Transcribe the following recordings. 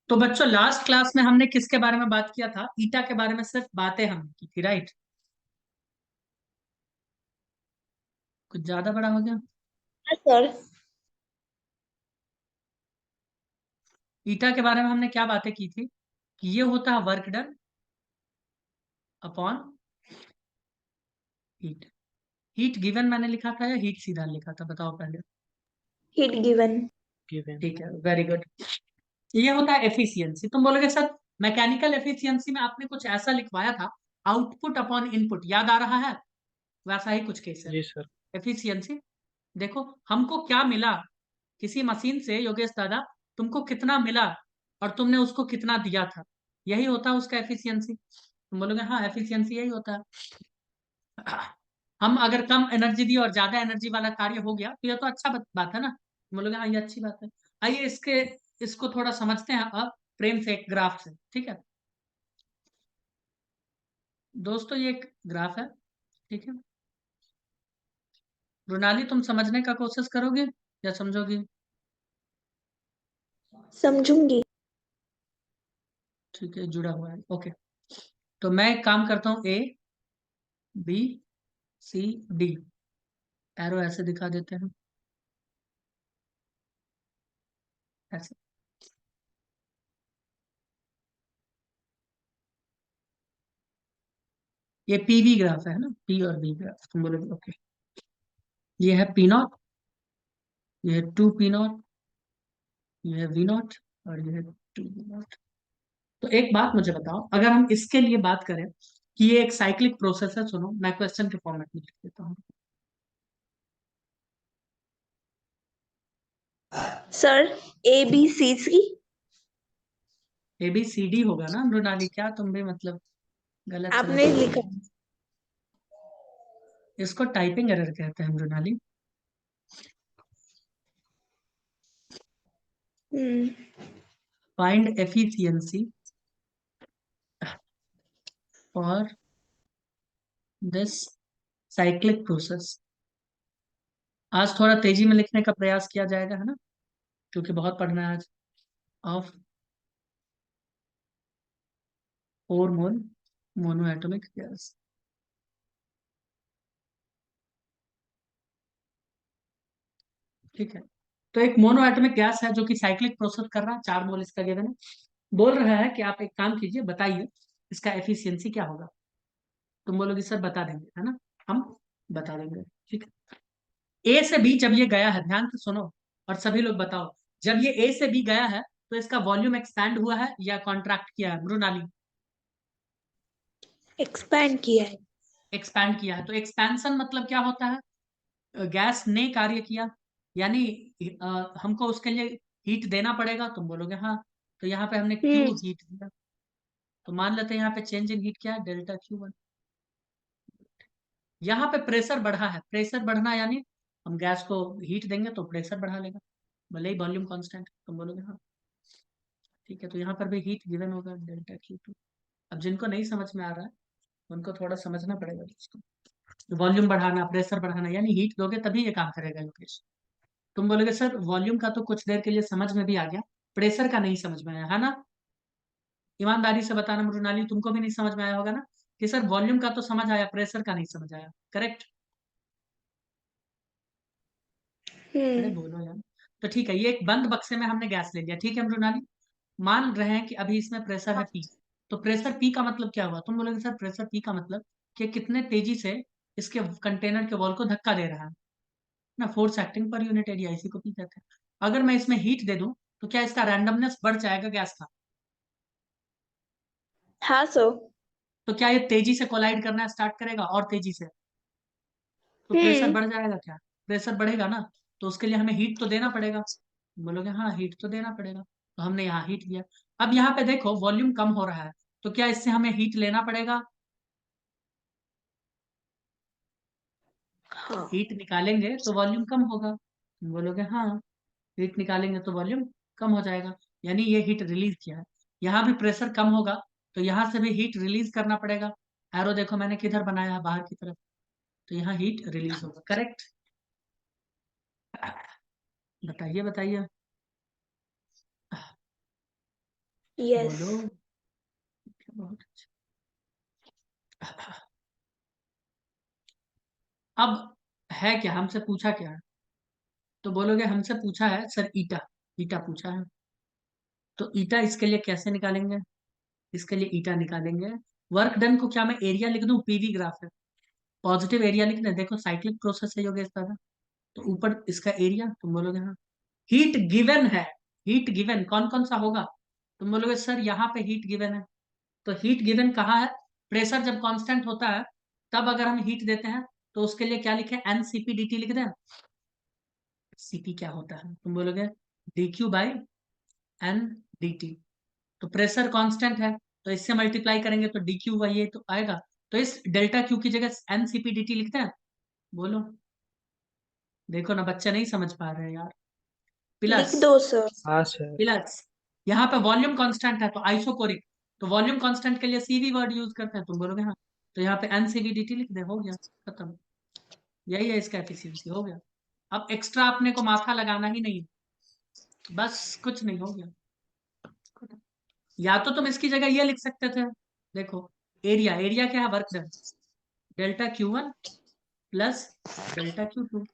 तो बच्चों last class में हमने किसके बारे में बात किया था? ईटा के बारे में सिर्फ बातें हमने की थी, राइट? कुछ ज्यादा बड़ा हो गया। हाँ सर। ईटा के बारे में हमने क्या बातें की थी कि ये होता है work done upon heat. Heat given मैंने लिखा था या हीट सीधा लिखा था, बताओ पहले। Heat given. गिवन। ठीक है, वेरी गुड। ये होता है एफिशिएंसी। तुम बोलोगे सर मैकेनिकल एफिशिएंसी में आपने कुछ ऐसा लिखवाया था, आउटपुट अपॉन इनपुट, याद आ रहा है? वैसा ही कुछ केस है जी सर। एफिशिएंसी। देखो हमको क्या मिला किसी मशीन से, योगेश दादा, तुमको कितना मिला और तुमने उसको कितना दिया था, यही होता है उसका एफिशिएंसी। तुम बोलोगे हाँ एफिशिएंसी यही होता है। हम अगर कम एनर्जी दी और ज्यादा एनर्जी वाला कार्य हो गया तो यह तो अच्छा बात है ना। तुम बोलोगे हाँ ये अच्छी बात है। आइए इसको थोड़ा समझते हैं अब प्रेम से, एक ग्राफ से, ठीक है दोस्तों? ये एक ग्राफ है, ठीक है। रोनाली तुम समझने का कोशिश करोगे या समझोगी? समझूंगी। ठीक है, जुड़ा हुआ है, ओके। तो मैं एक काम करता हूँ, A B C D, arrow ऐसे दिखा देते हैं, ऐसे। ये पीवी ग्राफ है ना, पी और बी ग्राफ। तुम बोलोगे ओके, ये है पी नॉट, ये है टू पी नॉट, ये है वी नॉट, और ये है टू वी नॉट। तो एक बात मुझे बताओ, अगर हम इसके लिए बात करें कि ये एक साइक्लिक प्रोसेस है, सुनो मैं क्वेश्चन के फॉर्मेट में लिख देता हूँ। Sir ABCC। A B C D होगा ना मृणाली? क्या तुम भी मतलब गलत समझ आपने रही लिखा। हो? इसको टाइपिंग एरर कहते हैं Mrinali. Hmm. Find efficiency for this cyclic process. आज थोड़ा तेजी में लिखने का प्रयास किया जाएगा, है ना, क्योंकि बहुत पढ़ना है आज। Of 4 mole mono atomic gas, ठीक है। तो एक मोनो एटॉमिक गैस है जो कि साइक्लिक प्रोसेस कर रहा है, 4 मोल इसका गिवन है। बोल रहा है कि आप एक काम कीजिए, बताइए इसका एफिशिएंसी क्या होगा। तुम बोलोगे सर बता देंगे, है ना, हम बता देंगे, ठीक है। ए से बी जब ये गया है, ध्यान से सुनो और सभी लोग बताओ, जब ये ए से बी गया है तो इसका वॉल्यूम एक्सपैंड हुआ है या कॉन्ट्रैक्ट किया है मृणाली? एक्सपैंड किया है। एक्सपैंड किया है। तो एक्सपेंशन मतलब क्या होता है? गैस ने कार्य किया, यानी हमको उसके लिए हीट देना पड़ेगा। तुम बोलोगे हाँ, तो यहाँ पे हमने क्यू हम्म। हीट दिया। तो मान लेते हैं यहाँ पे चेंज इन हीट क्या है, डेल्टा Q1। यहाँ पे प्रेशर बढ़ा है, प्रेशर बढ़ना यानी हम गैस को हीट देंगे तो प्रेशर बढ़ा लेगा, भले ही वॉल्यूम कांस्टेंट। तुम बोलोगे हाँ, ठीक है। तो यहाँ पर भी हीट गिवन होगा डेल्टा Q2। अब जिनको नहीं समझ में आ रहा है उनको थोड़ा समझना पड़ेगा इसको। वॉल्यूम बढ़ाना, प्रेशर बढ़ाना, यानी हीट दोगे तभी ये काम करेगा योगेश। तुम बोलोगे सर वॉल्यूम का तो कुछ देर के लिए समझ में भी आ गया, प्रेशर का नहीं समझ में आया, है ना? ईमानदारी से बताना मृणाली, तुमको भी नहीं समझ में आया होगा ना कि सर वॉल्यूम का तो समझ आया, प्रेशर का नहीं समझ आया, करेक्ट? अरे हम्म। बोलो यार। तो ठीक है, ये एक बंद बक्से में हमने गैस ले लिया, ठीक है मृणाली। मान रहे हैं कि अभी इसमें प्रेशर है पी। तो प्रेशर पी का मतलब क्या हुआ? तुम बोलोगे सर प्रेशर पी का मतलब कि कितने तेजी से इसके कंटेनर के वॉल को धक्का दे रहा है ना, force acting per unit area, इसी को पी कहते हैं। अगर मैं इसमें हीट दे दूं तो क्या इसका रैंडमनेस बढ़ जाएगा गैस का? हाँ सर। तो क्या ये तेजी से कोलाइड करना स्टार्ट करेगा और तेजी से? तो प्रेशर हम्म। बढ़ जाएगा क्या? प्रेशर बढ़ेगा ना, तो उसके लिए हमें हीट तो देना पड़ेगा। बोलोगे हाँ हीट तो देना पड़ेगा, तो हमने यहाँ हीट दिया। अब यहाँ पे देखो वॉल्यूम कम हो रहा है, तो क्या इससे हमें हीट लेना पड़ेगा? हाँ। हीट निकालेंगे तो वॉल्यूम कम होगा। बोलोगे हाँ, हीट निकालेंगे तो वॉल्यूम कम हो जाएगा, यानी ये हीट रिलीज किया है। यहाँ भी प्रेशर कम होगा तो यहाँ से भी हीट रिलीज करना पड़ेगा। एरो देखो मैंने किधर बनाया है, बाहर की तरफ। तो यहाँ हीट रिलीज होगा, करेक्ट? बताइए बताइए। यस। बोलो। बहुत अच्छा। अब है क्या, हमसे पूछा क्या है? तो बोलोगे हमसे पूछा है सर ईटा, ईटा पूछा है। तो ईटा इसके लिए कैसे निकालेंगे? इसके लिए ईटा निकालेंगे, वर्क डन को क्या मैं एरिया लिख दूं, पीवी ग्राफ है, पॉजिटिव एरिया लिख दें, देखो साइक्लिक प्रोसेस है योगेश दादा। तो ऊपर इसका एरिया, तुम बोलोगे हाँ। हीट गिवन है, हीट गिवन कौन कौन सा होगा? तुम बोलोगे सर यहाँ पे हीट गिवन है। तो हीट गिवन कहाँ है? प्रेशर जब कांस्टेंट होता है तब अगर हम हीट देते हैं तो उसके लिए क्या लिखे, एन सीपी डी टी लिख दें। सीपी क्या होता है? तुम बोलोगे D Q by N D T. तो प्रेशर कांस्टेंट है तो इससे मल्टीप्लाई करेंगे तो डी क्यू वही है तो आएगा। तो इस डेल्टा क्यू की जगह एन सीपी डी टी लिखते हैं। बोलो। देखो ना बच्चे नहीं समझ पा रहे हैं यार। लिख प्लस, दो सर। हाँ सर। प्लस यहाँ पे वॉल्यूम कांस्टेंट है तो आइसोकोरिक, तो वॉल्यूम कांस्टेंट के लिए सीवी वर्ड यूज करते हैं, तुम बोलोगे हाँ। तो यहाँ पे एनसीवीडीटी लिख दे, हो गया, खत्म। यही है इसका एफिशिएंसी, हो गया। अब एक्स्ट्रा अपने को माथा लगाना ही नहीं है, बस कुछ नहीं, हो गया, खत्म। या तो तुम इसकी जगह ये लिख सकते थे, देखो एरिया, एरिया क्या है, work done, delta Q1 plus delta Q2।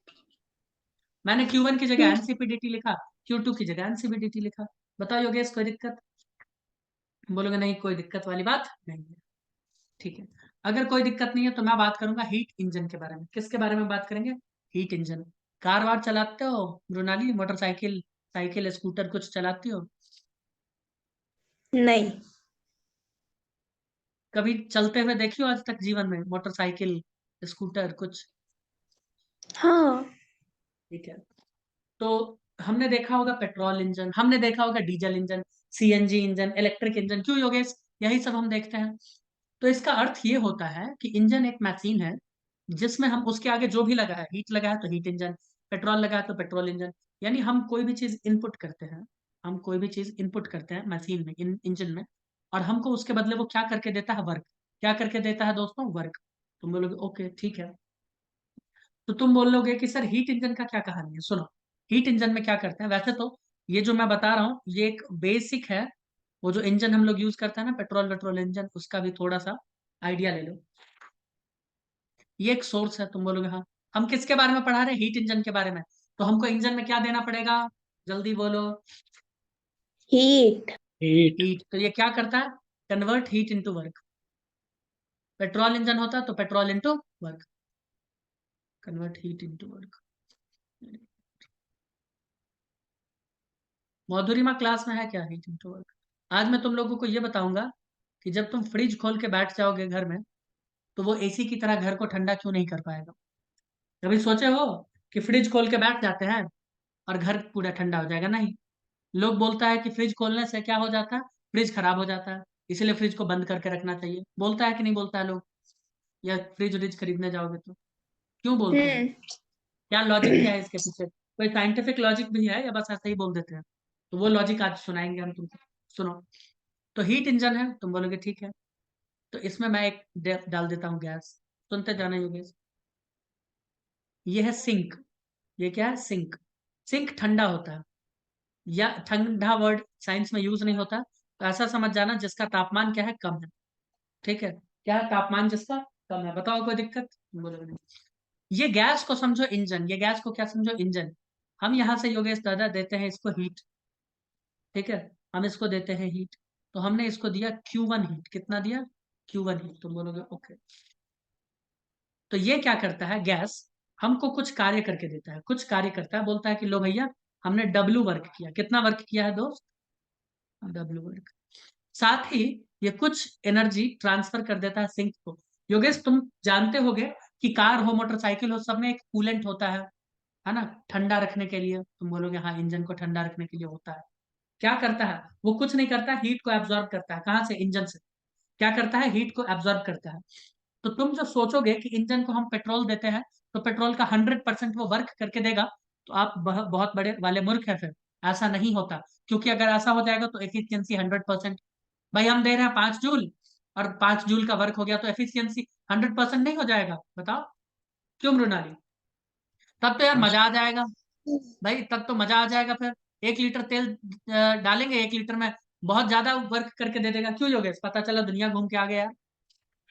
मैंने Q1 की जगह हम्म, एनसीपीडीटी लिखा, Q2 की जगह एनसीपीडीटी लिखा। बताओ योगेश कोई दिक्कत? बोलोगे नहीं कोई दिक्कत वाली बात नहीं है। ठीक है, अगर कोई दिक्कत नहीं है तो मैं बात करूंगा हीट इंजन के बारे में। किसके बारे में बात करेंगे? Heat engine. कार वार चलाते हो मृणाली, मोटरसाइकिल, साइकिल, स्कूटर कुछ चलाती हो? नहीं। कभी चलते हुए देखी हो आज तक जीवन में मोटरसाइकिल, स्कूटर कुछ? हाँ। ठीक है, तो हमने देखा होगा पेट्रोल इंजन, हमने देखा होगा diesel engine, CNG engine, electric engine, क्यों योगेश? यही सब हम देखते हैं। तो इसका अर्थ ये होता है कि इंजन एक मशीन है जिसमें हम उसके आगे जो भी लगा है, हीट लगा है तो हीट इंजन, पेट्रोल लगा है तो पेट्रोल इंजन। यानी हम कोई भी चीज इनपुट करते हैं, हम कोई भी चीज इनपुट करते हैं मशीन में, इंजन में, और हमको उसके बदले वो क्या करके देता है, वर्क। क्या करके देता है दोस्तों, वर्क। तुम बोलोगे ओके ठीक है। तो तुम बोलोगे कि सर हीट इंजन का क्या कहानी है, सुनो। हीट इंजन में क्या करते हैं, वैसे तो ये जो मैं बता रहा हूँ ये एक बेसिक है, वो जो इंजन हम लोग यूज करते हैं ना, पेट्रोल वेट्रोल इंजन, उसका भी थोड़ा सा आइडिया ले लो। ये एक सोर्स है, तुम बोलोगे हाँ। हम किसके बारे में पढ़ा रहे हैं, हीट इंजन के बारे में। तो हमको इंजन में क्या देना पड़ेगा, जल्दी बोलो। हीट। हीट। हीट। तो ये क्या करता है, convert heat into work. Petrol engine होता है तो petrol into work, convert heat into work. Madhurima class में है क्या हीट इनटू वर्क? आज मैं तुम लोगों को ये बताऊंगा कि जब तुम फ्रिज खोल के बैठ जाओगे घर में तो वो एसी की तरह घर को ठंडा क्यों नहीं कर पाएगा। कभी सोचे हो कि फ्रिज खोल के बैठ जाते हैं और घर पूरा ठंडा हो जाएगा? नहीं। लोग बोलता है कि फ्रिज खोलने से क्या हो जाता है, फ्रिज खराब हो जाता है, इसलिए फ्रिज को बंद करके रखना चाहिए। बोलता है कि नहीं बोलता है लोग? या फ्रिज व्रिज खरीदने जाओगे तो क्यों बोलते हैं? हम्म। क्या लॉजिक क्या है इसके पीछे? कोई साइंटिफिक लॉजिक भी है या बस ऐसे ही बोल देते हैं? तो वो लॉजिक आज सुनाएंगे हम तुमको, सुनो। तो हीट इंजन है, तुम बोलोगे ठीक है। तो इसमें मैं एक डाल देता हूँ गैस, सुनते जाना योगेश। ये है सिंक। ये क्या है, सिंक। सिंक ठंडा होता है, या ठंडा वर्ड साइंस में यूज नहीं होता, तो ऐसा समझ जाना जिसका तापमान क्या है, कम है। ठीक है, क्या है तापमान जिसका कम है, बताओ कोई दिक्कत? बोलो नहीं। ये गैस को समझो इंजन, ये गैस को क्या समझो, इंजन। हम यहाँ से योगेश दादा देते हैं इसको हीट। ठीक है, हम इसको देते हैं हीट। तो हमने इसको दिया Q1 हीट, कितना दिया, Q1 हीट। तुम बोलोगे ओके। तो ये क्या करता है, गैस हमको कुछ कार्य करके देता है, कुछ कार्य करता है, बोलता है कि लो भैया हमने डब्लू वर्क किया। कितना वर्क किया है दोस्त, डब्लू वर्क। साथ ही ये कुछ एनर्जी ट्रांसफर कर देता है सिंक को। योगेश तुम जानते होगे कि कार हो मोटरसाइकिल हो सब में एक कूलेंट होता है ना, ठंडा रखने के लिए। तुम बोलोगे हाँ इंजन को ठंडा रखने के लिए होता है। क्या करता है वो, कुछ नहीं करता, हीट को एब्जॉर्ब करता है, कहाँ से, इंजन से। क्या करता है, हीट को एब्जॉर्ब करता है। तो तुम जो सोचोगे कि इंजन को हम पेट्रोल देते हैं तो पेट्रोल का 100% वो वर्क करके देगा, तो आप बहुत बड़े वाले मूर्ख है फिर। ऐसा नहीं होता, क्योंकि अगर ऐसा हो जाएगा तो एफिशिएंसी 100%। भाई हम दे रहे हैं 5 जूल और 5 जूल का वर्क हो गया तो एफिशिएंसी 100% नहीं हो जाएगा, बताओ क्यों मृणाली? तब तो यार हाँ मजा सर। आ जाएगा। भाई तब तो मजा आ जाएगा फिर। 1 लीटर तेल डालेंगे, 1 लीटर में बहुत ज्यादा वर्क करके दे देगा, क्यों योगेश? पता चला दुनिया घूम के आ गया,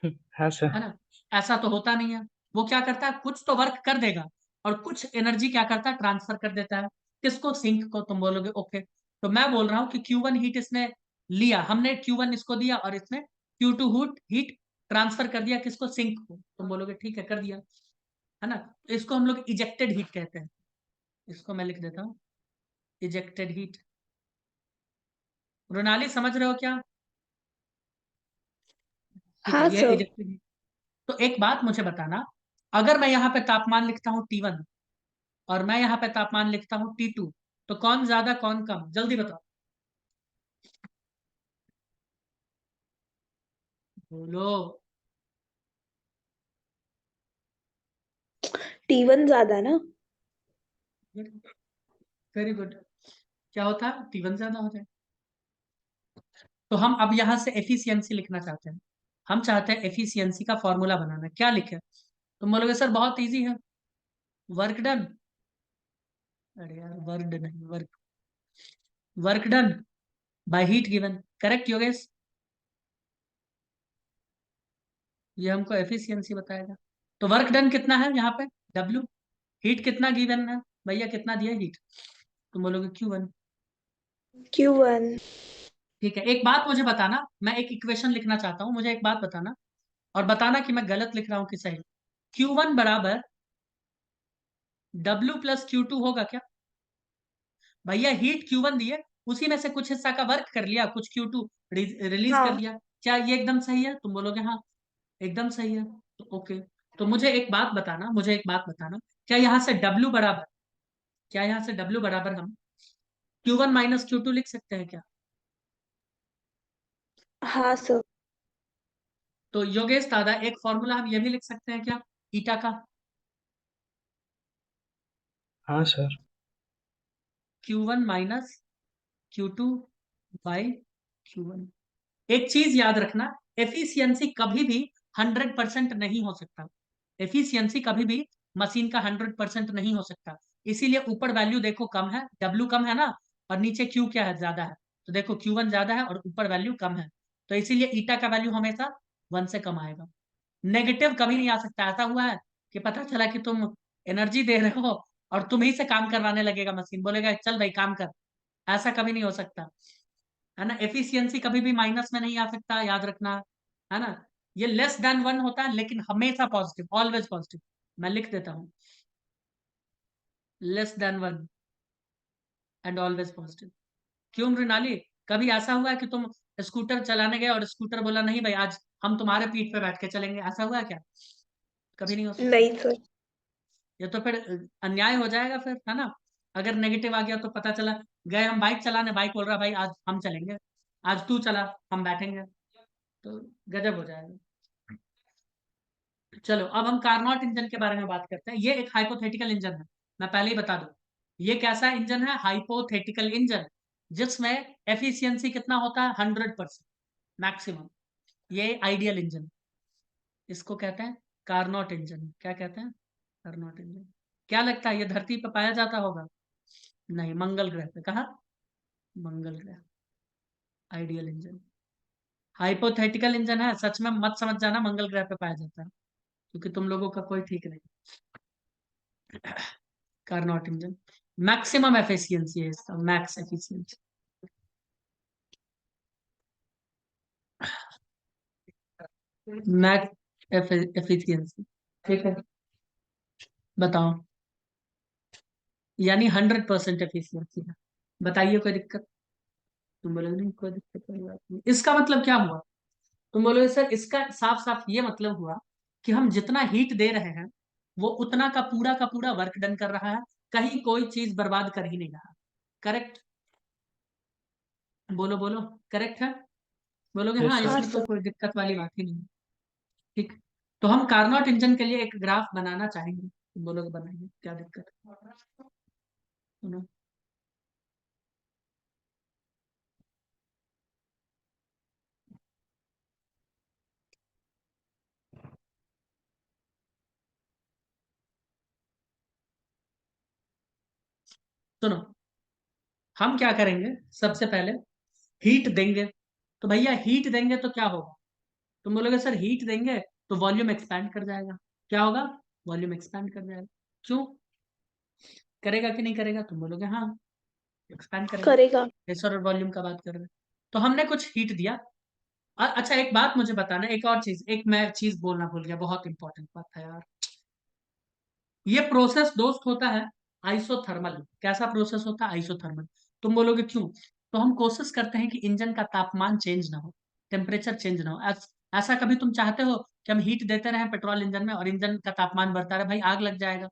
हाँ है सर। ना? ऐसा तो होता नहीं है। वो क्या करता है, कुछ तो वर्क कर देगा और कुछ एनर्जी क्या करता है, ट्रांसफर कर देता है। किसको? सिंक को। तुम बोलोगे ओके, तो मैं बोल रहा हूँ कि Q1 हीट इसने लिया, हमने Q1 इसको दिया और इसने Q2 हीट ट्रांसफर कर दिया किसको? सिंक को। तुम बोलोगे ठीक है, कर दिया, है ना? इसको हम लोग इजेक्टेड हीट कहते हैं। इसको मैं लिख देता हूँ, इजेक्टेड हीट। रोनाली समझ रहे हो क्या? ठीक है, हाँ ये सर। Ejected heat. तो एक बात मुझे बताना, अगर मैं यहाँ पे तापमान लिखता हूँ T1 और मैं यहाँ पे तापमान लिखता हूँ T2, तो कौन ज्यादा कौन कम? जल्दी बताओ, बोलो। T1 ज्यादा ना। Very good. क्या होता है? T1 ज्यादा हो जाए। तो हम अब यहाँ से एफिशिएंसी लिखना चाहते हैं। हम चाहते हैं एफिशिएंसी का फॉर्मूला बनाना। क्या लिखे? तुम बोलोगे सर बहुत इजी है, वर्क डन। अरे यार, वर्क नहीं, work done by heat given. Correct Yogesh? ये हमको एफिशिएंसी बताएगा। तो वर्क डन कितना है यहाँ पे? W। हीट कितना गिवन है भैया? कितना दिया हीट? तुम बोलोगे Q1। Q1। ठीक है, एक बात मुझे बताना, मैं एक इक्वेशन लिखना चाहता हूँ, मुझे एक बात बताना और बताना कि मैं गलत लिख रहा हूँ कि सही। Q1 बराबर W+Q2 होगा क्या? भैया हीट Q1 दिए, उसी में से कुछ हिस्सा का वर्क कर लिया, कुछ Q2 रिलीज कर हाँ। लिया। क्या ये एकदम सही है? तुम बोलोगे हाँ, एकदम सही है। तो ओके, तो मुझे एक बात बताना, मुझे एक बात बताना, क्या यहाँ से W बराबर, क्या यहाँ से W बराबर हम Q1 - Q2 लिख सकते हैं क्या? हाँ सर। तो योगेश दादा, एक फॉर्मूला हम ये भी लिख सकते हैं क्या, ईटा का? हाँ सर। Q1 - Q2/Q1। एक चीज याद रखना, एफिशिएंसी कभी भी 100% नहीं हो सकता। एफिशिएंसी कभी भी मशीन का 100% नहीं हो सकता। इसीलिए ऊपर वैल्यू देखो कम है, W कम है ना, और नीचे Q क्या है, ज्यादा है। तो देखो Q1 ज्यादा है और ऊपर वैल्यू कम है, तो इसीलिए ईटा का वैल्यू हमेशा 1 से कम आएगा। नेगेटिव कभी नहीं आ सकता। ऐसा हुआ है कि पता चला कि तुम एनर्जी दे रहे हो और तुम ही से काम करवाने लगेगा मशीन, बोलेगा चल भाई काम कर। ऐसा कभी नहीं हो सकता, है ना? एफिशिएंसी कभी भी माइनस में नहीं आ सकता, याद रखना, है ना? ये लेस देन 1 होता है, लेकिन हमेशा पॉजिटिव, ऑलवेज पॉजिटिव। मैं लिख देता हूँ, less than 1 and always positive. क्यों मृणाली, कभी ऐसा हुआ है कि तुम स्कूटर चलाने गए और स्कूटर बोला नहीं भाई आज हम तुम्हारे पीठ पे बैठ के चलेंगे? ऐसा हुआ है क्या? कभी नहीं हो सकता। नहीं सर। ये तो फिर अन्याय हो जाएगा फिर, है ना? अगर नेगेटिव आ गया तो पता चला गए हम बाइक चलाने, बाइक बोल रहा भाई आज हम चलेंगे, आज तू चला हम बैठेंगे, तो गजब हो जाएगा। चलो अब हम कार्नोट इंजन के बारे में बात करते हैं। ये एक हाइपोथेटिकल इंजन है, मैं पहले ही बता दूं। ये कैसा इंजन है? हाइपोथेटिकल इंजन, जिसमें एफिशिएंसी कितना होता है? 100% मैक्सिमम। ये आइडियल इंजन, इसको कहते हैं कार्नोट इंजन। क्या कहते हैं? Carnot engine. क्या लगता है ये धरती पर पाया जाता होगा? नहीं, मंगल ग्रह पे। कहा? मंगल ग्रह। आइडियल इंजन हाइपोथेटिकल इंजन है, सच में मत समझ जाना मंगल ग्रह पे पाया जाता है, क्योंकि तुम लोगों का कोई ठीक नहीं। कार्नोट इंजन मैक्सिमम एफिशिएंसी है इसका, मैक्स एफिशिएंसी। मैक्स एफिशिएंसी, ठीक है? बताओ, यानी 100% एफिशिएंसी है। बताइए कोई दिक्कत? तुम बोलोगे नहीं कोई दिक्कत वाली बात नहीं। इसका मतलब क्या हुआ? तुम बोलोगे सर इसका साफ साफ ये मतलब हुआ कि हम जितना हीट दे रहे हैं वो उतना का पूरा वर्क डन कर रहा है, कहीं कोई चीज बर्बाद कर ही नहीं रहा। करेक्ट? बोलो बोलो, करेक्ट है? बोलोगे यस हाँ, सर। हाँ इसमें तो सर। कोई दिक्कत वाली बात ही नहीं है। ठीक, तो हम कार्नोट इंजन के लिए एक ग्राफ बनाना चाहेंगे। तुम बोलोगे बनाइए, क्या दिक्कत है? सुनो, सुनो, हम क्या करेंगे सबसे पहले, हीट देंगे, तो भैया हीट देंगे तो क्या होगा? तुम बोलोगे सर हीट देंगे तो वॉल्यूम एक्सपैंड कर जाएगा। क्या होगा? वॉल्यूम एक्सपैंड कर जाएगा। क्यों करेगा कि नहीं करेगा? तुम बोलोगे हाँ एक्सपैंड करेगा। करेगा। प्रेशर और वॉल्यूम का बात कर रहे हैं, तो हमने कुछ हीट दिया। अच्छा एक बात मुझे बताना, एक और चीज, एक मैं चीज बोलना भूल गया, बहुत इंपॉर्टेंट बात था यार। ये प्रोसेस दोस्त होता है आइसोथर्मल। कैसा प्रोसेस होता है? आइसोथर्मल। तुम बोलोगे क्यों? तो हम कोशिश करते हैं कि इंजन का तापमान चेंज ना हो, टेम्परेचर चेंज ना हो। ऐसा कभी तुम चाहते हो कि हम हीट देते रहें पेट्रोल इंजन में और इंजन का तापमान बढ़ता रहे? भाई आग लग जाएगा।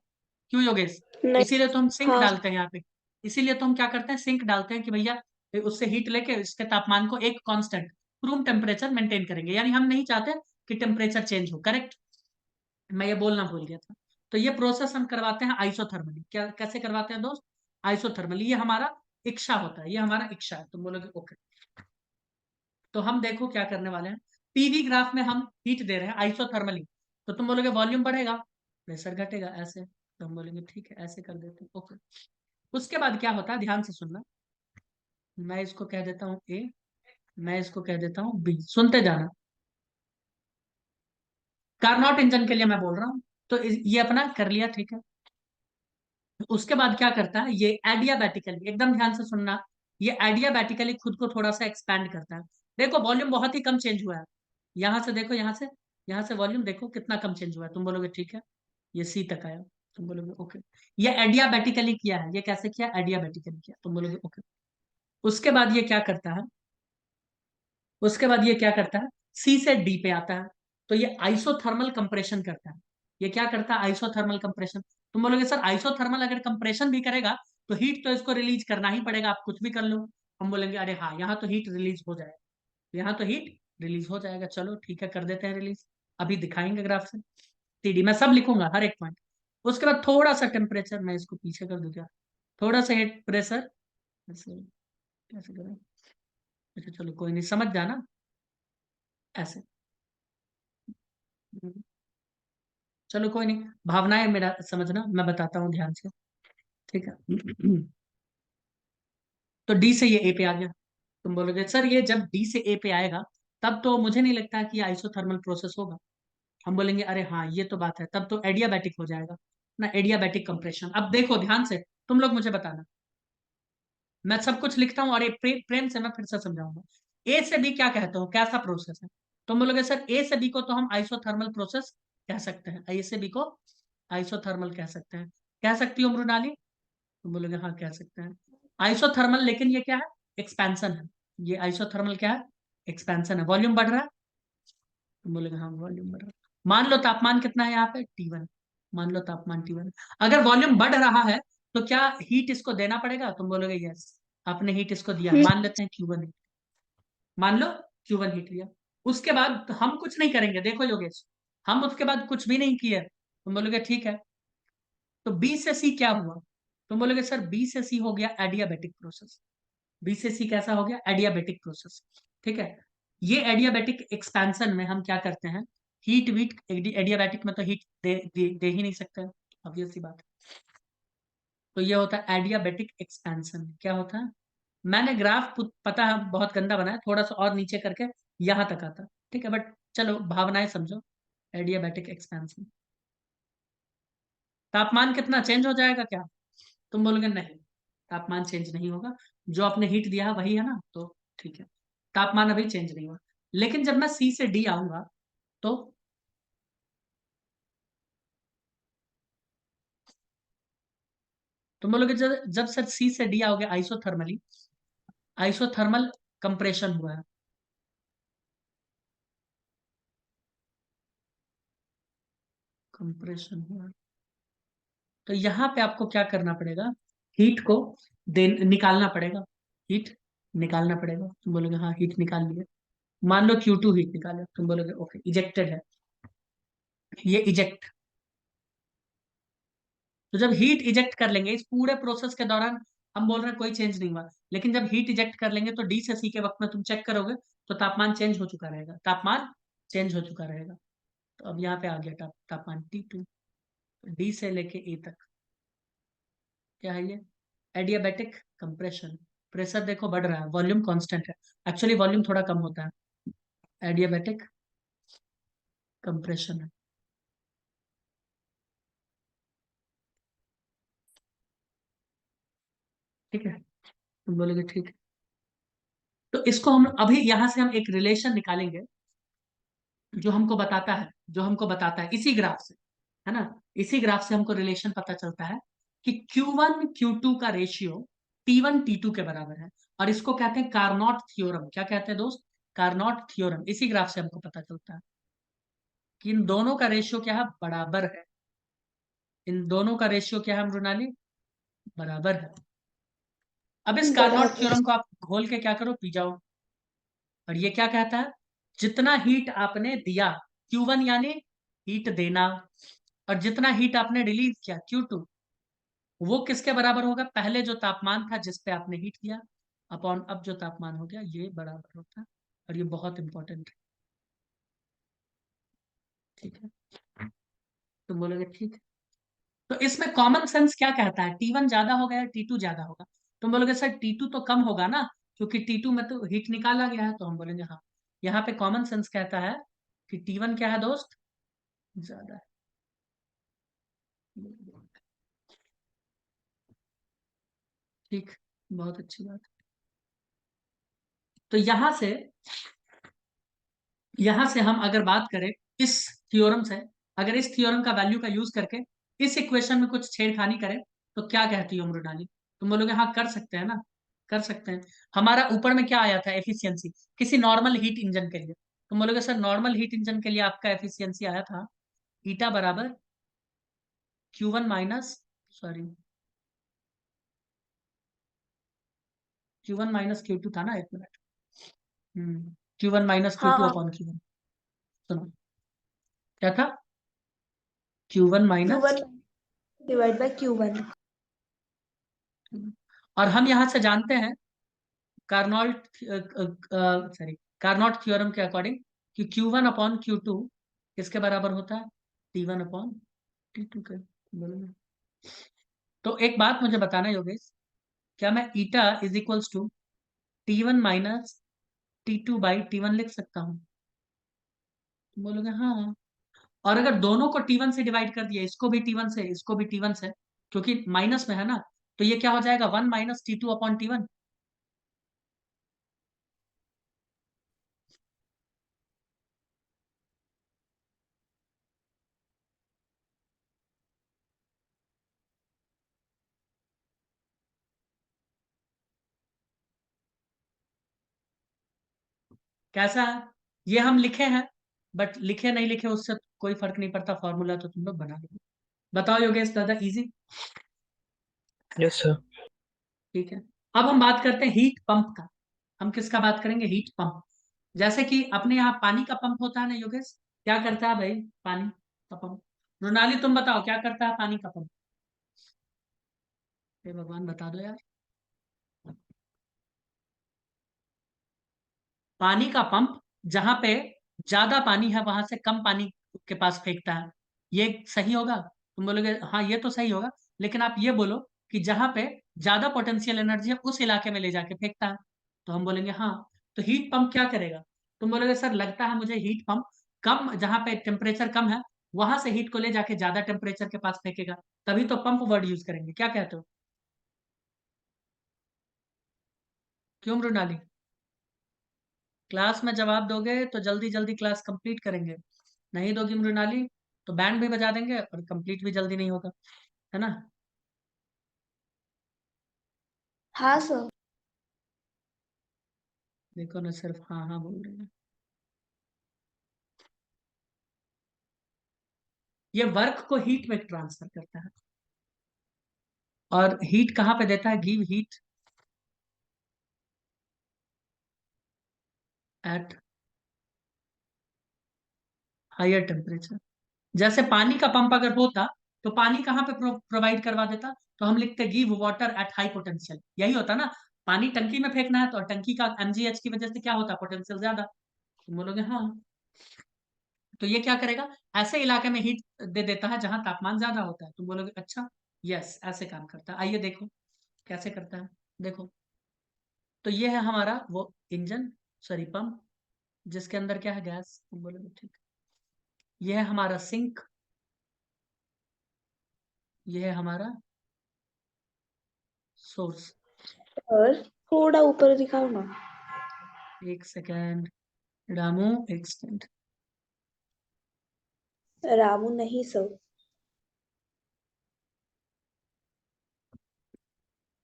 क्यों योगेश? नहीं। इसीलिए तो हम सिंक हाँ। डालते हैं यहाँ पे। इसीलिए तो हम क्या करते हैं, सिंक डालते हैं कि भैया उससे हीट लेके इसके तापमान को एक कांस्टेंट रूम टेम्परेचर मेंटेन करेंगे, यानी हम नहीं चाहते कि टेम्परेचर चेंज हो। करेक्ट? मैं ये बोलना भूल गया था। तो ये प्रोसेस हम करवाते हैं आइसोथर्मली। क्या कैसे करवाते हैं दोस्त? आइसोथर्मली। ये हमारा इच्छा होता है, ये हमारा इच्छा है। तुम बोलोगे ओके। तो हम देखो क्या करने वाले हैं। पीवी ग्राफ में हम हीट दे रहे हैं आइसोथर्मली, तो तुम बोलोगे वॉल्यूम बढ़ेगा, प्रेशर घटेगा, ऐसे। तो हम बोलेंगे ठीक है ऐसे कर देते हैं, ओके। उसके बाद क्या होता है, ध्यान से सुनना। मैं इसको कह देता हूँ ए, मैं इसको कह देता हूँ बी, सुनते जाना। कारनॉट इंजन के लिए मैं बोल रहा हूँ। तो ये अपना कर लिया, ठीक है। उसके बाद क्या करता है, ये एडियाबैटिकली, एकदम ध्यान से सुनना, ये एडियाबैटिकली खुद को थोड़ा सा एक्सपैंड करता है। देखो वॉल्यूम बहुत ही कम चेंज हुआ है। यहां से देखो, यहाँ से वॉल्यूम देखो कितना कम चेंज हुआ है। तुम बोलोगे ठीक है, ये सी तक आया। तुम बोलोगे ओके। ये एडियाबैटिकली किया है। ये कैसे किया? एडियाबैटिकली किया। तुम बोलोगे ओके। उसके बाद ये क्या करता है, उसके बाद ये क्या करता है, सी से डी पे आता है। तो ये आइसोथर्मल कंप्रेशन करता है। ये क्या करता है? Isothermal compression. तुम बोलोगे सर आइसोथर्मल अगर कंप्रेशन भी करेगा तो हीट तो इसको रिलीज करना ही पड़ेगा, आप कुछ भी कर लो। हम बोलेंगे अरे हाँ यहाँ तो हीट रिलीज हो जाएगा, यहाँ तो हीट रिलीज हो जाएगा। चलो ठीक है कर देते हैं रिलीज। अभी दिखाएंगे ग्राफ से, सीडी मैं सब लिखूंगा हर एक पॉइंट। उसके बाद थोड़ा सा टेम्परेचर, मैं इसको पीछे कर दूं क्या? थोड़ा सा हेड प्रेशर, ऐसे कैसे करें? अच्छा चलो कोई नहीं, समझ जाना ऐसे। चलो कोई नहीं, भावनाएं मेरा समझना, मैं बताता हूँ ध्यान से, ठीक है। तो डी से ये ए पे आ गया। तुम बोलोगे सर ये जब डी से ए पे आएगा तब तो मुझे नहीं लगता कि आइसोथर्मल प्रोसेस होगा। हम बोलेंगे अरे हाँ ये तो बात है, तब तो एडियाबैटिक हो जाएगा ना, एडियाबैटिक कंप्रेशन। अब देखो ध्यान से, तुम लोग मुझे बताना, मैं सब कुछ लिखता हूँ और एक प्रेम से मैं फिर से समझाऊंगा। ए से बी क्या कहते हो, कैसा प्रोसेस है? तुम बोलोगे सर ए से बी को तो हम आइसोथर्मल प्रोसेस कह सकते हैं, ए से बी को आइसोथर्मल कह सकते हैं। कह सकती हो मृणाली? तुम बोलोगे हाँ कह सकते हैं आइसोथर्मल, लेकिन ये क्या है? एक्सपेंशन है। ये आइसोथर्मल क्या है? एक्सपेंशन है। वॉल्यूम बढ़ रहा है? तुम बोलोगे हाँ वॉल्यूम बढ़ रहा है। मान लो तापमान कितना है यहाँ पे, T1। मान लो तापमान T1। अगर वॉल्यूम बढ़ रहा है तो क्या हीट इसको देना पड़ेगा? तुम बोलोगे यस, आपने हीट इसको दिया, हम्म। मान लेते हैं Q1 हीट। मान लो Q1 हीट लिया। उसके बाद हम कुछ नहीं करेंगे, देखो योगेश, हम उसके बाद कुछ भी नहीं किए। तुम बोलोगे ठीक है, तो बी से सी क्या हुआ? तुम बोलोगे सर बी से सी हो गया एडियाबेटिक प्रोसेस। बी से सी कैसा हो गया? Adiabatic process. ठीक है। ये एडियाबेटिक एक्सपेंशन में हम क्या करते हैं, हीट वीट, एडियाबेटिक में तो हीट दे ही नहीं सकते, ऑब्वियस सी बात है। तो ये होता है एडियाबेटिक एक्सपेंशन। क्या होता है? मैंने ग्राफ पता है बहुत गंदा बनाया, थोड़ा सा और नीचे करके यहां तक आता, ठीक है, बट चलो भावनाएं समझो। एडियाबेटिक एक्सपेंशन, तापमान कितना चेंज हो जाएगा क्या? तुम बोलोगे नहीं, तापमान चेंज नहीं होगा, जो आपने हीट दिया है वही है ना, तो ठीक है, तापमान अभी चेंज नहीं हुआ। लेकिन जब मैं सी से डी आऊंगा तो तुम बोलोगे जब जब सर सी से डी आओगे आइसोथर्मली, आइसोथर्मल कंप्रेशन हुआ है। कंप्रेशन हुआ है, तो यहाँ पे आपको क्या करना पड़ेगा, हीट को दे निकालना पड़ेगा, हीट निकालना पड़ेगा। तुम बोलोगे हाँ हीट निकाल लिया। मान लो Q2 हीट निकाले, तुम बोलोगे ओके इजेक्टेड है, ये इजेक्ट। तो जब हीट इजेक्ट कर लेंगे इस पूरे प्रोसेस के दौरान, हम बोल रहे हैं कोई चेंज नहीं हुआ, लेकिन जब हीट इजेक्ट कर लेंगे तो डी से सी के वक्त में तुम चेक करोगे तो तापमान चेंज हो चुका रहेगा, तापमान चेंज हो चुका रहेगा। तो अब यहाँ पे आ गया तापमान T2। डी से लेके ए तक क्या है ये? Adiabatic compression. प्रेशर देखो बढ़ रहा है, वॉल्यूम कांस्टेंट है। एक्चुअली वॉल्यूम थोड़ा कम होता है, एडियाबैटिक कंप्रेशन है। ठीक है, तुम बोलोगे ठीक है। तो इसको हम अभी यहां से हम एक रिलेशन निकालेंगे जो हमको बताता है इसी ग्राफ से, है ना। इसी ग्राफ से हमको रिलेशन पता चलता है कि Q1 Q2 का रेशियो T1 T2 के बराबर है। और इसको कहते हैं कार्नोट थ्योरम। क्या कहते हैं दोस्त? Carnot theorem. इसी ग्राफ से हमको पता चलता है कि इन दोनों का रेशियो क्या है, बराबर है। इन दोनों का रेशियो क्या है मृणाली? बराबर है। अब इस कार्नोट बराबर। थ्योरम को आप घोल के क्या करो, पी जाओ। और ये क्या कहता है? जितना हीट आपने दिया Q1 यानी हीट देना, और जितना हीट आपने रिलीज किया Q2, वो किसके बराबर होगा? पहले जो तापमान था जिस पे आपने हीट किया अपॉन अब जो तापमान हो गया, ये बराबर होता है। और ये बहुत इंपॉर्टेंट है। ठीक है, तुम बोलोगे ठीक है। तो इसमें कॉमन सेंस क्या कहता है? T1 ज्यादा होगा या T2 ज्यादा होगा? तुम बोलोगे सर T2 तो कम होगा ना, क्योंकि T2 में तो हीट निकाला गया है। तो हम बोलेंगे हाँ। यहाँ पे कॉमन सेंस कहता है कि T1 क्या है दोस्त? ज्यादा है। ठीक, बहुत अच्छी बात। तो यहां से हम अगर बात करें इस थ्योरम से, अगर इस थ्योरम का वैल्यू का यूज करके इस इक्वेशन में कुछ छेड़खानी करें, तो क्या कहती हो मृणाली? तुम बोलोगे हाँ कर सकते हैं ना, कर सकते हैं। हमारा ऊपर में क्या आया था एफिशिएंसी, किसी नॉर्मल हीट इंजन के लिए? तुम बोलोगे सर नॉर्मल हीट इंजन के लिए आपका एफिशिएंसी आया था ईटा बराबर Q1 minus, sorry, Q1 - Q2 था ना, एक मिनट। Q1 - हाँ Q2 हाँ। Upon Q1। सुनो, क्या था? Q1 minus, Q1 divide by Q1। और हम यहां से जानते हैं कार्नोल्ट, सॉरी, कार्नोट थ्योरम के अकॉर्डिंग कि Q1 अपॉन Q2 किसके बराबर होता है? T1 अपॉन T2 के। बोलो। तो एक बात मुझे बताना योगेश, क्या मैं eta is equals to T1 minus T2 by T1 लिख सकता हूँ? तुम बोलोगे हाँ। और अगर दोनों को T1 से डिवाइड कर दिया, इसको भी T1 से, इसको भी T1 से, क्योंकि माइनस में है ना, तो ये क्या हो जाएगा? 1 माइनस T2 अपॉन T1। कैसा है? ये हम लिखे हैं, बट लिखे नहीं लिखे उससे कोई फर्क नहीं पड़ता, फॉर्मूला तो तुम लोग बना लो। बताओ योगेश दादा, इजी? Yes sir. ठीक है। अब हम बात करते हैं हीट पंप का। हम किसका बात करेंगे? Heat pump. जैसे कि अपने यहाँ पानी का पंप होता है ना योगेश, क्या करता है भाई पानी का पंप? मृणाली तुम बताओ क्या करता है पानी का पंप? हे भगवान बता दो यार। पानी का पंप जहां पे ज्यादा पानी है वहां से कम पानी के पास फेंकता है, ये सही होगा? तुम बोलोगे हाँ ये तो सही होगा, लेकिन आप ये बोलो कि जहां पे ज्यादा पोटेंशियल एनर्जी है उस इलाके में ले जाके फेंकता है। तो हम बोलेंगे हाँ। तो हीट पंप क्या करेगा? तुम बोलोगे सर लगता है मुझे हीट पंप कम, जहां पे टेम्परेचर कम है वहां से हीट को ले जाके ज्यादा टेम्परेचर के पास फेंकेगा, तभी तो पंप वर्ड यूज करेंगे। क्या कहते हो? क्यों मृणाली? क्लास में जवाब दोगे तो जल्दी जल्दी क्लास कंप्लीट करेंगे, नहीं दोगी मृणाली तो बैंड भी बजा देंगे और कंप्लीट भी जल्दी नहीं होगा, है ना। हाँ सर। देखो ना, सिर्फ हाँ हाँ बोल रहे हैं। ये वर्क को हीट में ट्रांसफर करता है, और हीट कहाँ पे देता है? Give heat at higher temperature. जैसे पानी का पंप अगर होता तो पानी कहाँ पे प्रोवाइड करवा देता? तो हम लिखते give water at high potential, यही होता ना। पानी टंकी में फेंकना है तो टंकी का एमजीएच की वजह से क्या होता? पोटेंशियल ज्यादा। तुम बोलोगे हाँ। तो ये क्या करेगा? ऐसे इलाके में हीट दे देता है जहां तापमान ज्यादा होता है। तुम बोलोगे अच्छा, यस ऐसे काम करता है। आइए देखो कैसे करता है, देखो। तो ये है हमारा वो इंजन, सॉरी पंप, जिसके अंदर क्या है, गैस, तुम बोलोगे ठीक। ये है हमारा सिंक, ये है हमारा सोर्स। सर थोड़ा ऊपर दिखाओ ना। एक सेकेंड रामू, एक सेकेंड। रामू नहीं सर।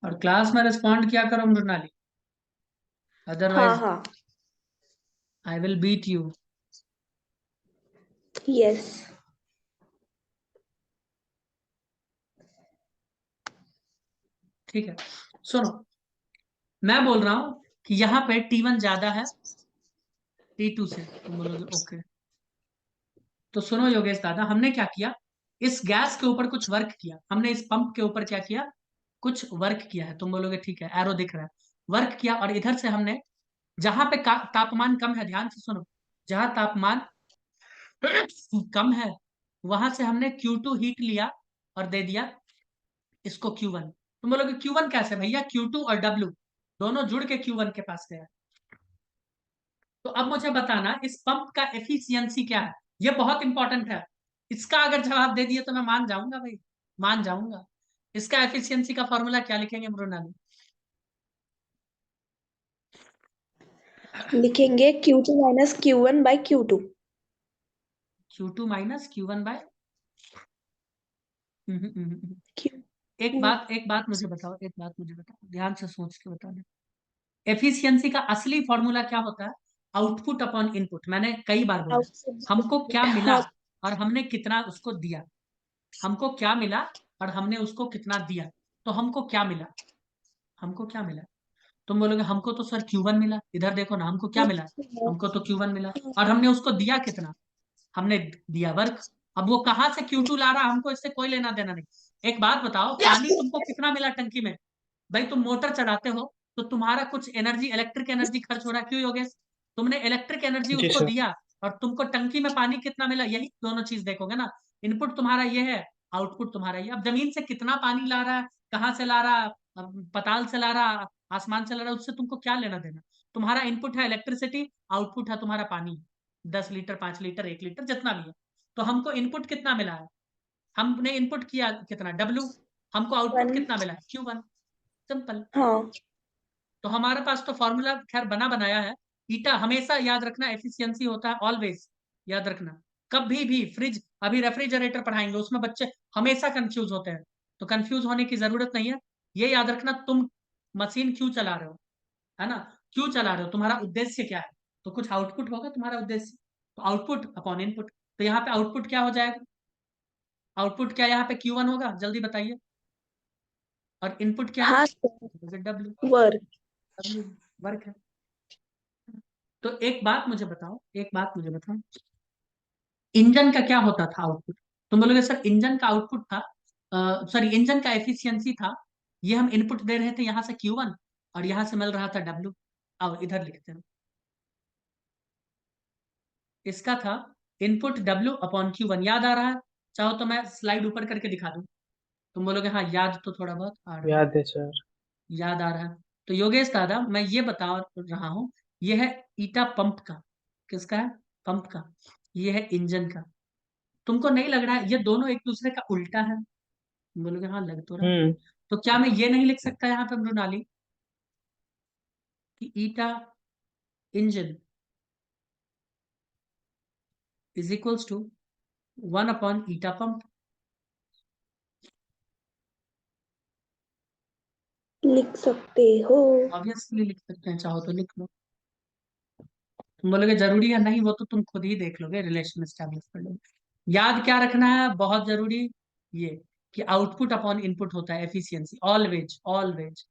और क्लास में रिस्पॉन्ड किया करो मृणाली, हाँ अदरवाइज हाँ I will beat you. Yes. ठीक है, सुनो, मैं बोल रहा हूं कि यहाँ पे T1 ज्यादा है T2 से, तुम बोलोगे ओके। तो सुनो योगेश दादा, हमने क्या किया, इस गैस के ऊपर कुछ वर्क किया, हमने इस पंप के ऊपर क्या किया, कुछ वर्क किया है। तुम बोलोगे ठीक है, एरो दिख रहा है, वर्क किया। और इधर से हमने जहां पे तापमान कम है, ध्यान से सुनो, जहां तापमान कम है वहां से हमने Q2 हीट लिया और दे दिया इसको Q1। तुम बोलोगे Q1 कैसे भैया, Q2 और W दोनों जुड़ के Q1 के पास गया। तो अब मुझे बताना इस पंप का एफिशिएंसी क्या है, ये बहुत इंपॉर्टेंट है। इसका अगर जवाब दे दिए तो मैं मान जाऊंगा भाई, मान जाऊंगा। इसका एफिशिएंसी का फॉर्मूला क्या लिखेंगे मृणाली? लिखेंगे Q2 minus Q1 by Q2। Q2 minus Q1 bye. Q2 एक बात मुझे बताओ, एक बात मुझे बताओ, ध्यान से सोच के बता दे। एफिशिएंसी का असली फॉर्मूला क्या होता है? Output upon input. मैंने कई बार बोला है। हमको क्या मिला हाँ और हमने कितना उसको दिया, हमको क्या मिला और हमने उसको कितना दिया। तो हमको क्या मिला, हमको क्या मिला? तुम बोलोगे हमको तो सर Q1 मिला, इधर देखो ना, हमको क्या मिला, हमको तो Q1 मिला। और हमने उसको दिया कितना, हमने दिया वर्क। अब वो कहां से Q2 ला रहा, हमको इससे कोई लेना देना नहीं। एक बात बताओ, पानी तुमको कितना मिला टंकी में? भाई तुम मोटर चलाते हो तो तुम्हारा कुछ एनर्जी, इलेक्ट्रिक एनर्जी खर्च हो रहा है, क्यों योगेश? तुमने इलेक्ट्रिक एनर्जी जी उसको सर। दिया और तुमको टंकी में पानी कितना मिला, यही दोनों चीज देखोगे ना। इनपुट तुम्हारा ये है, आउटपुट तुम्हारा ये। अब जमीन से कितना पानी ला रहा है, कहाँ से ला रहा, पताल से ला रहा, आसमान से ला रहा, उससे तुमको क्या लेना देना। तुम्हारा इनपुट है इलेक्ट्रिसिटी, आउटपुट है तुम्हारा पानी, 10 लीटर, 5 लीटर, 1 लीटर, जितना भी है। तो हमको इनपुट कितना मिला है, हमने इनपुट किया कितना, W। हमको आउटपुट 1। कितना मिला है, Q1। सिंपल। हाँ तो हमारे पास तो फॉर्मूला खैर बना बनाया है। ईटा हमेशा याद रखना, एफिशिएंसी होता है ऑलवेज, याद रखना। कभी भी फ्रिज, अभी रेफ्रिजरेटर पढ़ाएंगे उसमें बच्चे हमेशा कंफ्यूज होते हैं, तो कंफ्यूज होने की जरूरत नहीं है। ये याद रखना, तुम मशीन क्यों चला रहे हो, है ना, क्यों चला रहे हो, तुम्हारा उद्देश्य क्या है। तो कुछ आउटपुट होगा तुम्हारा उद्देश्य, तो आउटपुट अपॉन इनपुट। तो यहाँ पे आउटपुट क्या हो जाएगा, आउटपुट क्या यहाँ पे Q1 होगा, जल्दी बताइए। और इनपुट क्या है, हाँ sir. W। Work. W work है। तो एक बात मुझे बताओ, एक बात मुझे बताओ, इंजन का क्या होता था आउटपुट? तुम बोलोगे सर इंजन का आउटपुट था, सॉरी इंजन का एफिशिएंसी था, ये हम इनपुट दे रहे थे यहाँ से Q1 और यहाँ से मिल रहा था W। अब इधर लिखते हैं, इसका था इनपुट W अपॉन Q1। याद आ रहा है? चाहो तो मैं स्लाइड ऊपर करके दिखा दूं, तुम बोलोगे हाँ याद तो थोड़ा बहुत आ रहा है, याद है सर। याद आ रहा है। तो योगेश दादा मैं ये बता रहा हूं, ये है ईटा पंप का, किसका है, पंप का। ये है इंजन का। तुमको नहीं लग रहा है ये दोनों एक दूसरे का उल्टा है? तुम बोलोगे हाँ लग तो रहा है। हम्म। तो क्या मैं ये नहीं लिख सकता यहाँ पे मृणाली कि eta engine is equals to 1 upon eta pump? लिख सकते हो। ऑब्वियसली लिख सकते हैं, चाहो तो लिख लो। तुम बोलोगे जरूरी है, नहीं वो तो तुम खुद ही देख लोगे, रिलेशन एस्टैब्लिश कर लोगे। याद क्या रखना है बहुत जरूरी, ये कि आउटपुट अपॉन इनपुट होता है एफिशिएंसी, ऑलवेज ऑलवेज।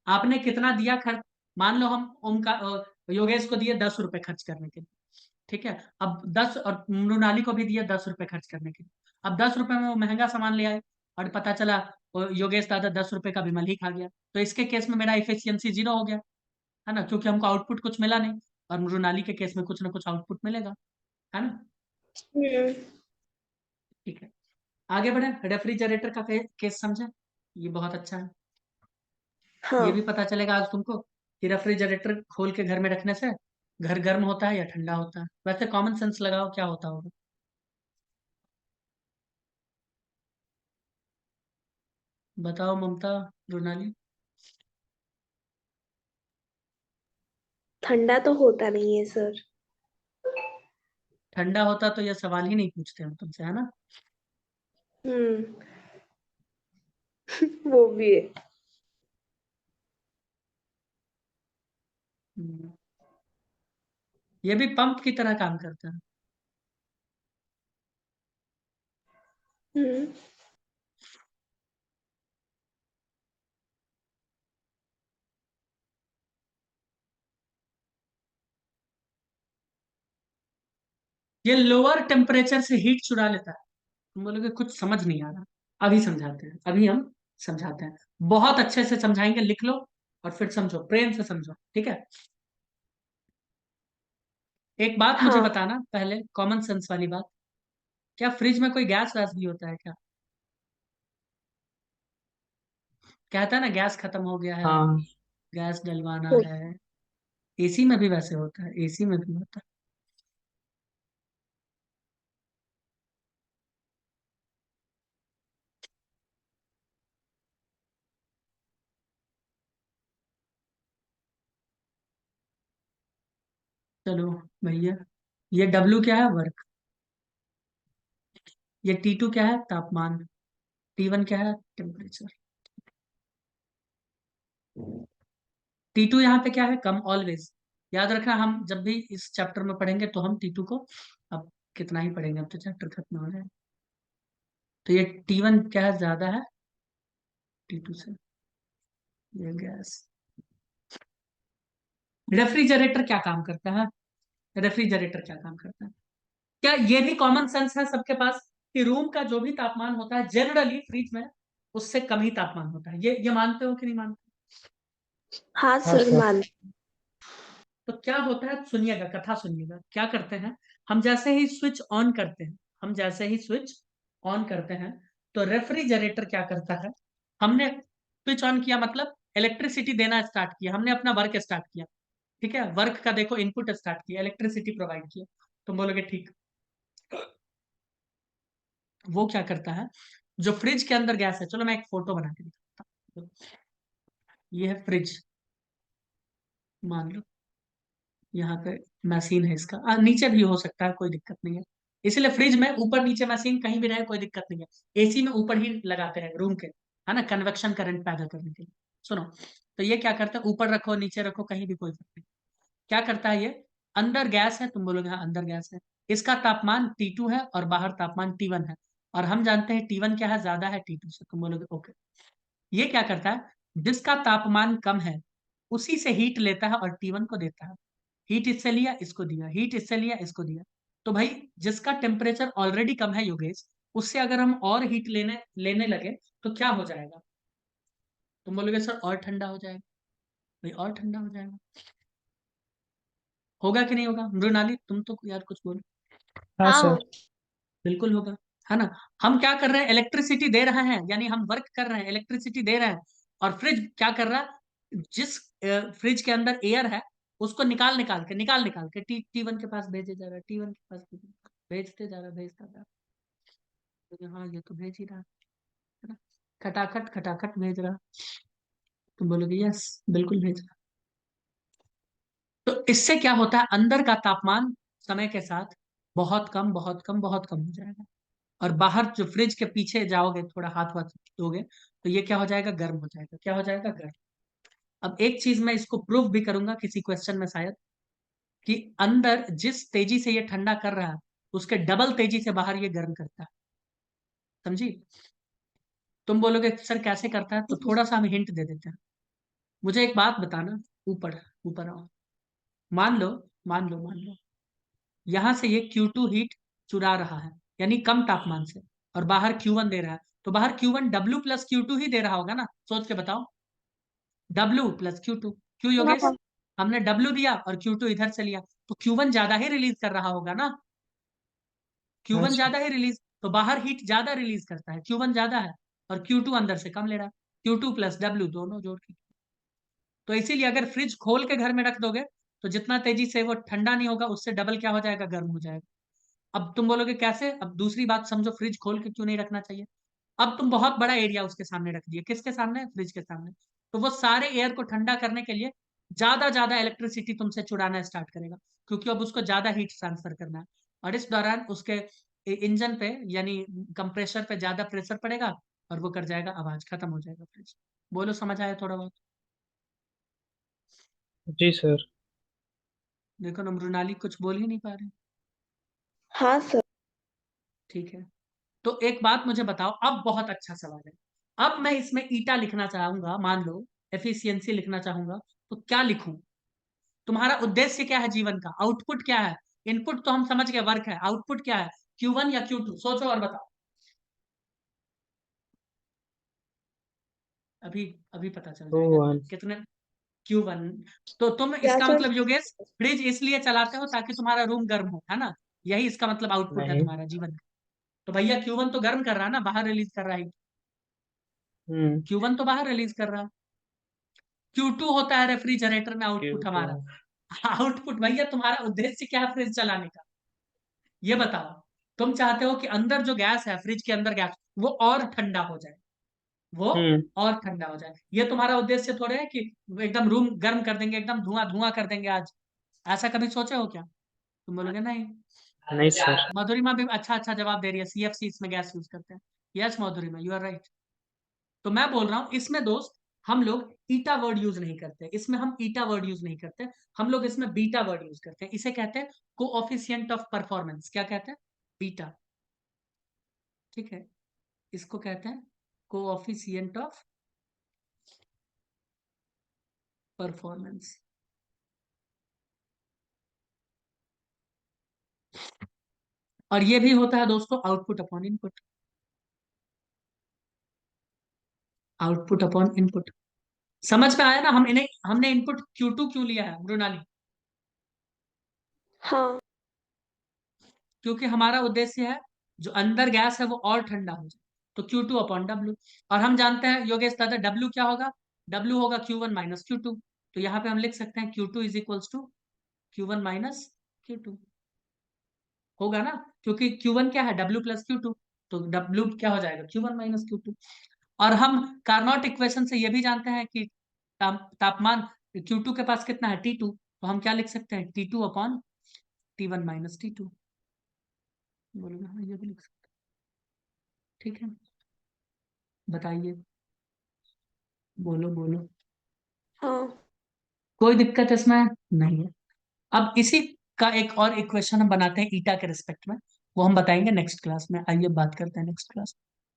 आपने कितना दिया खर्च, मान लो हम उनका योगेश को दिए 10 रुपए खर्च करने के लिए, ठीक है। अब 10, और मृणाली को भी दिए 10 रुपए खर्च करने के लिए। अब 10 रुपए में वो महंगा सामान ले आए और पता चला वो योगेश दादा 10 रुपए का विमल ही खा गया, तो इसके केस में मेरा एफिशिएंसी 0 हो गया, है ना, क्योंकि हमको आउटपुट कुछ मिला नहीं। और मृणाली के केस में कुछ ना कुछ आउटपुट मिलेगा, है ना। हम्म। ठीक है, आगे बढ़े। रेफ्रिजरेटर का केस समझे, ये बहुत अच्छा है। ये भी हाँ, पता चलेगा आज तुमको कि रेफ्रिजरेटर खोल के घर में रखने से घर गर्म होता है या ठंडा होता है। वैसे कॉमन सेंस लगाओ, क्या होता होगा? बताओ ममता, रोनाली। ठंडा तो होता नहीं है सर। ठंडा होता तो ये सवाल ही नहीं पूछते हम तुमसे, है ना? हम्म। वो भी है। हम्म, ये भी पंप की तरह काम करता है। हम्म। ये लोअर टेम्परेचर से हीट चुरा लेता है। तुम बोलोगे कुछ समझ नहीं आ रहा। अभी समझाते हैं, अभी हम समझाते हैं। बहुत अच्छे से समझाएंगे, लिख लो और फिर समझो, प्रेम से समझो, ठीक है? एक बात मुझे हाँ, बताना पहले, कॉमन सेंस वाली बात। क्या फ्रिज में कोई गैस वैस भी होता है क्या? कहता है ना गैस खत्म हो गया है, हाँ गैस डलवाना हो- है। एसी में भी वैसे होता है, एसी में भी होता है। चलो भैया, ये डब्ल्यू क्या है? वर्क। ये T2 क्या है? तापमान। T1 क्या है? टेम्परेचर। T2 यहाँ पे क्या है? कम, ऑलवेज। याद रखना, हम जब भी इस चैप्टर में पढ़ेंगे तो हम T2 को अब कितना ही पढ़ेंगे, अब तो चैप्टर खत्म हो जाएगा। तो ये T1 क्या है? ज्यादा है T2 से। ये गैस। रेफ्रिजरेटर क्या काम करता है? रेफ्रिजरेटर क्या काम करता है? क्या ये भी कॉमन सेंस है सबके पास कि रूम का जो भी तापमान होता है जनरली फ्रिज में उससे कम ही तापमान होता है? ये मानते हो कि नहीं मानते? हाँ हाँ सर सर। मान। तो क्या होता है, सुनिएगा, कथा सुनिएगा। क्या करते हैं, हम जैसे ही स्विच ऑन करते हैं, हम जैसे ही स्विच ऑन करते हैं, तो रेफ्रिजरेटर क्या करता है? हमने स्विच ऑन किया मतलब इलेक्ट्रिसिटी देना स्टार्ट किया, हमने अपना वर्क स्टार्ट किया। ठीक है, वर्क का देखो इनपुट स्टार्ट किया, इलेक्ट्रिसिटी प्रोवाइड किया। तुम बोलोगे ठीक। वो क्या करता है, जो फ्रिज के अंदर गैस है, चलो मैं एक फोटो बना के दिखाता हूँ। ये है फ्रिज, मान लो। यहाँ पे मशीन है इसका, नीचे भी हो सकता है, कोई दिक्कत नहीं है। इसलिए फ्रिज में ऊपर नीचे मशीन कहीं भी रहे कोई दिक्कत नहीं है। एसी में ऊपर ही लगाते हैं रूम के, है ना, कन्वेक्शन करंट पैदा करने के लिए। सुनो, तो ये क्या करता है, ऊपर रखो नीचे रखो कहीं भी कोई फर्क नहीं। क्या करता है ये, अंदर गैस है, तुम बोलोगे हाँ अंदर गैस है। इसका तापमान T2 है और बाहर तापमान T1 है। और हम जानते हैं T1 क्या है, ज्यादा है T2 से। तुम बोलोगे ओके। ये क्या करता है, जिसका तापमान कम है उसी से हीट लेता है और T1 को देता है। हीट इससे लिया इसको दिया, हीट इससे लिया इसको दिया। तो भाई जिसका टेम्परेचर ऑलरेडी कम है योगेश, उससे अगर हम और हीट लेने लेने लगे तो क्या हो जाएगा? तुम बोलोगे सर और ठंडा हो जाएगा। भाई और ठंडा हो जाएगा, होगा कि नहीं होगा? मृणाली तुम तो यार कुछ बोलो। हाँ हाँ, सर। बिल्कुल होगा, है ना। हम क्या कर रहे हैं, इलेक्ट्रिसिटी दे रहे हैं, यानी हम वर्क कर रहे हैं, इलेक्ट्रिसिटी दे रहे हैं। और फ्रिज क्या कर रहा है, जिस फ्रिज के अंदर एयर है उसको निकाल निकाल के T1 के पास भेजे जा रहा है, T1 के पास भेजते जा रहा है, भेजता जा रहा है। तो हाँ ये तो भेज ही रहा है ना, खटाखट खटाखट भेज रहा। तुम बोलोगे यस, बिल्कुल भेज रहा। तो इससे क्या होता है, अंदर का तापमान समय के साथ बहुत कम बहुत कम बहुत कम हो जाएगा। और बाहर जो फ्रिज के पीछे जाओगे, थोड़ा हाथ वाथ दोगे, तो ये क्या हो जाएगा, गर्म हो जाएगा। क्या हो जाएगा, गर्म। अब एक चीज मैं इसको प्रूव भी करूंगा किसी क्वेश्चन में शायद, कि अंदर जिस तेजी से ये ठंडा कर रहा है उसके डबल तेजी से बाहर ये गर्म करता है। समझी? तुम बोलोगे सर कैसे करता है, तो थोड़ा सा हम हिंट दे देते हैं। मुझे एक बात बताना, ऊपर ऊपर आओ। मान लो, मान लो यहां से ये Q2 हीट चुरा रहा है, यानी कम तापमान से, और बाहर Q1 दे रहा है। तो बाहर Q1 W प्लस Q2 ही दे रहा होगा ना, सोच के बताओ। W plus Q2। क्यों योगेश? हाँ, हमने W दिया और Q2 इधर से लिया, तो Q1 ज्यादा ही रिलीज कर रहा होगा ना। हाँ Q1 सर। ज्यादा ही रिलीज, तो बाहर हीट ज्यादा रिलीज करता है, Q1 ज्यादा है। और Q2 अंदर से कम ले रहा है। Q2 प्लस W दोनों जोड़ के। तो इसीलिए अगर फ्रिज खोल के घर में रख दोगे तो जितना तेजी से वो ठंडा नहीं होगा, उससे डबल क्या हो जाएगा, गर्म हो जाएगा। अब तुम बोलोगे कैसे, अब दूसरी बात समझो, फ्रिज खोल के क्यों नहीं रखना चाहिए। अब तुम बहुत बड़ा एरिया उसके सामने रख दिए, किसके सामने, फ्रिज के सामने, तो वो सारे एयर को ठंडा करने के लिए ज्यादा ज्यादा इलेक्ट्रिसिटी तुमसे चुराना स्टार्ट करेगा, क्योंकि अब उसको ज्यादा हीट ट्रांसफर करना है। और इस दौरान उसके इंजन पे यानी कंप्रेसर पे ज्यादा प्रेशर पड़ेगा और वो कर जाएगा आवाज, खत्म हो जाएगा फ्रिज। बोलो समझ आया थोड़ा बहुत। जी सर। देखो ना मृणाली कुछ बोल ही नहीं पा रहे। हाँ सर। ठीक है, तो एक बात मुझे बताओ, अब बहुत अच्छा सवाल है। अब मैं इसमें ईटा लिखना चाहूंगा, मान लो एफिशिएंसी लिखना चाहूंगा, तो क्या लिखूं। तुम्हारा उद्देश्य क्या है जीवन का, आउटपुट क्या है। इनपुट तो हम समझ गए वर्क है, आउटपुट क्या है, Q1 या Q2, सोचो और बताओ। अभी अभी पता चल टू जाएगा वन। कितने। Q1। तो तुम क्या इसका सर? मतलब योगेश, फ्रिज इसलिए चलाते हो ताकि तुम्हारा रूम गर्म हो, है ना। यही इसका मतलब आउटपुट है नहीं। तुम्हारा जीवन का। तो भैया Q1 तो गर्म कर रहा है ना, बाहर रिलीज कर रहा है। हम्म। Q1 तो बाहर रिलीज कर रहा है। Q2 होता है रेफ्रिजरेटर में आउटपुट Q2। हमारा। आउटपुट भैया, तुम्हारा उद्देश्य क्या है फ्रिज चलाने का, ये बताओ। तुम चाहते हो कि अंदर जो गैस है, फ्रिज के अंदर गैस, वो और ठंडा हो जाए, वो हम्म। और ठंडा हो जाए। ये तुम्हारा उद्देश्य थोड़े है कि एकदम रूम गर्म कर देंगे, एकदम धुआं धुआं कर देंगे आज। ऐसा कभी सोचे हो क्या, तुम बोलोगे नहीं। नहीं सर। मधुरिमा भी अच्छा अच्छा जवाब दे रही है, CFC इसमें गैस यूज करते हैं। Yes Madhurima, you are right. तो मैं बोल रहा हूं इसमें दोस्त, हम लोग ईटा वर्ड यूज नहीं करते, इसमें हम ईटा वर्ड यूज नहीं करते, हम लोग इसमें बीटा वर्ड यूज करते हैं। इसे कहते हैं कोऑफिशिएंट ऑफ परफॉर्मेंस। क्या कहते हैं, बीटा। ठीक है, इसको कहते हैं कोऑफिशिएंट ऑफ परफॉर्मेंस। और ये भी होता है दोस्तों output upon input. Output upon input, समझ में आया ना। हम इन्हें, हमने इनपुट Q2 क्यों लिया है मृणाली, हाँ। क्योंकि हमारा उद्देश्य है जो अंदर गैस है वो और ठंडा हो जाए, तो Q2 अपॉन डब्ल्यू। और हम जानते हैं योगेश दादा, डब्ल्यू क्या होगा, डब्ल्यू होगा Q1 माइनस Q2। तो यहाँ पे हम लिख सकते हैं Q2 is equals to Q1 minus Q2, होगा ना, क्योंकि Q1 क्या है, W प्लस Q2। तो W क्या हो जाएगा, Q1 माइनस Q2। और हम कार्नोट इक्वेशन से ये भी जानते हैं कि तापमान Q2 के पास कितना है, T2। तो हम क्या लिख सकते हैं, T2 upon T1 minus T2। बोलोगे हाँ, ये भी लिख सकते हैं। ठीक है, बताइए, बोलो बोलो। हाँ। कोई दिक्कत इसमें नहीं है। अब इसी का एक और इक्वेशन हम बनाते हैं ईटा के रिस्पेक्ट में, वो हम बताएंगे नेक्स्ट क्लास में। आइए बात करते हैं नेक्स्ट क्लास।